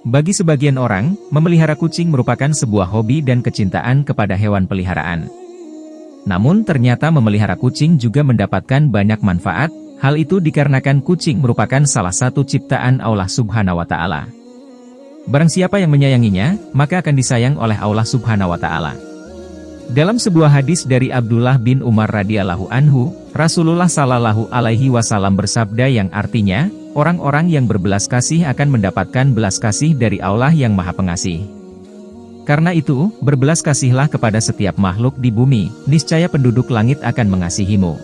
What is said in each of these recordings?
Bagi sebagian orang, memelihara kucing merupakan sebuah hobi dan kecintaan kepada hewan peliharaan. Namun ternyata memelihara kucing juga mendapatkan banyak manfaat, hal itu dikarenakan kucing merupakan salah satu ciptaan Allah Subhanahu wa Ta'ala. Barang siapa yang menyayanginya, maka akan disayang oleh Allah Subhanahu wa Ta'ala. Dalam sebuah hadis dari Abdullah bin Umar radhiyallahu anhu, Rasulullah Shallallahu alaihi wasallam bersabda yang artinya, orang-orang yang berbelas kasih akan mendapatkan belas kasih dari Allah yang Maha Pengasih. Karena itu, berbelas kasihlah kepada setiap makhluk di bumi, niscaya penduduk langit akan mengasihimu.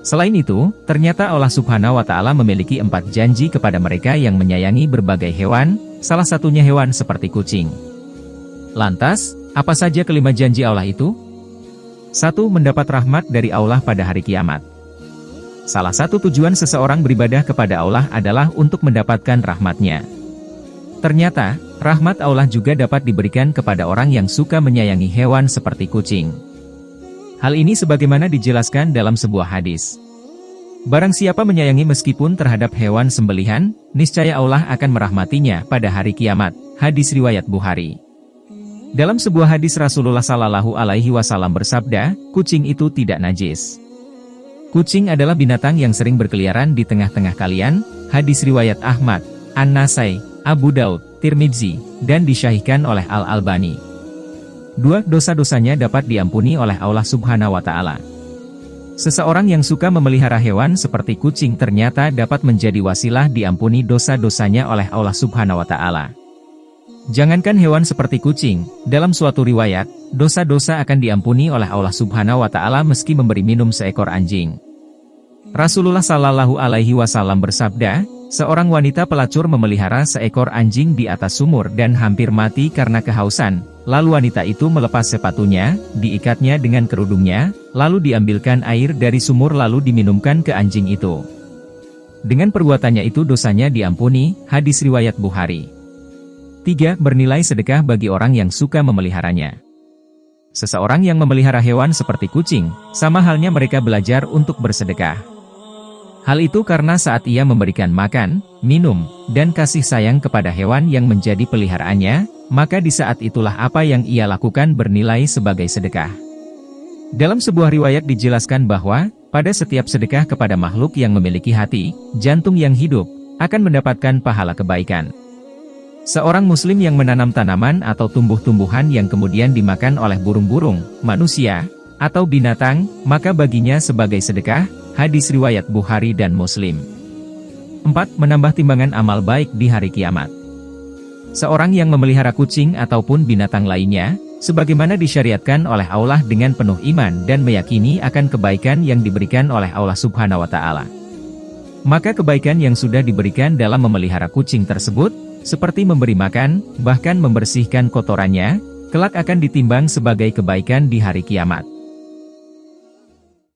Selain itu, ternyata Allah Subhanahu wa Ta'ala memiliki 4 janji kepada mereka yang menyayangi berbagai hewan, salah satunya hewan seperti kucing. Lantas, apa saja kelima janji Allah itu? 1. Mendapat rahmat dari Allah pada hari kiamat. Salah satu tujuan seseorang beribadah kepada Allah adalah untuk mendapatkan rahmat-Nya. Ternyata, rahmat Allah juga dapat diberikan kepada orang yang suka menyayangi hewan seperti kucing. Hal ini sebagaimana dijelaskan dalam sebuah hadis. Barang siapa menyayangi meskipun terhadap hewan sembelihan, niscaya Allah akan merahmatinya pada hari kiamat. Hadis riwayat Bukhari. Dalam sebuah hadis Rasulullah Shallallahu alaihi wasallam bersabda, kucing itu tidak najis. Kucing adalah binatang yang sering berkeliaran di tengah-tengah kalian. Hadis riwayat Ahmad, An-Nasai, Abu Daud, Tirmidzi, dan disyahihkan oleh Al-Albani. 2. Dosa-dosanya dapat diampuni oleh Allah Subhanahu wa Ta'ala. Seseorang yang suka memelihara hewan seperti kucing ternyata dapat menjadi wasilah diampuni dosa-dosanya oleh Allah Subhanahu wa Ta'ala. Jangankan hewan seperti kucing, dalam suatu riwayat, dosa-dosa akan diampuni oleh Allah Subhanahu wa Ta'ala meski memberi minum seekor anjing. Rasulullah Shallallahu alaihi wasallam bersabda, seorang wanita pelacur memelihara seekor anjing di atas sumur dan hampir mati karena kehausan. Lalu wanita itu melepas sepatunya, diikatnya dengan kerudungnya, lalu diambilkan air dari sumur lalu diminumkan ke anjing itu. Dengan perbuatannya itu dosanya diampuni. Hadis riwayat Bukhari. 3. Bernilai sedekah bagi orang yang suka memeliharanya. Seseorang yang memelihara hewan seperti kucing, sama halnya mereka belajar untuk bersedekah. Hal itu karena saat ia memberikan makan, minum, dan kasih sayang kepada hewan yang menjadi peliharaannya, maka di saat itulah apa yang ia lakukan bernilai sebagai sedekah. Dalam sebuah riwayat dijelaskan bahwa, pada setiap sedekah kepada makhluk yang memiliki hati, jantung yang hidup, akan mendapatkan pahala kebaikan. Seorang muslim yang menanam tanaman atau tumbuh-tumbuhan yang kemudian dimakan oleh burung-burung, manusia, atau binatang, maka baginya sebagai sedekah. Hadis riwayat Bukhari dan Muslim. 4. Menambah timbangan amal baik di hari kiamat. Seorang yang memelihara kucing ataupun binatang lainnya, sebagaimana disyariatkan oleh Allah dengan penuh iman dan meyakini akan kebaikan yang diberikan oleh Allah Subhanahu wa Ta'ala. Maka kebaikan yang sudah diberikan dalam memelihara kucing tersebut, seperti memberi makan, bahkan membersihkan kotorannya, kelak akan ditimbang sebagai kebaikan di hari kiamat.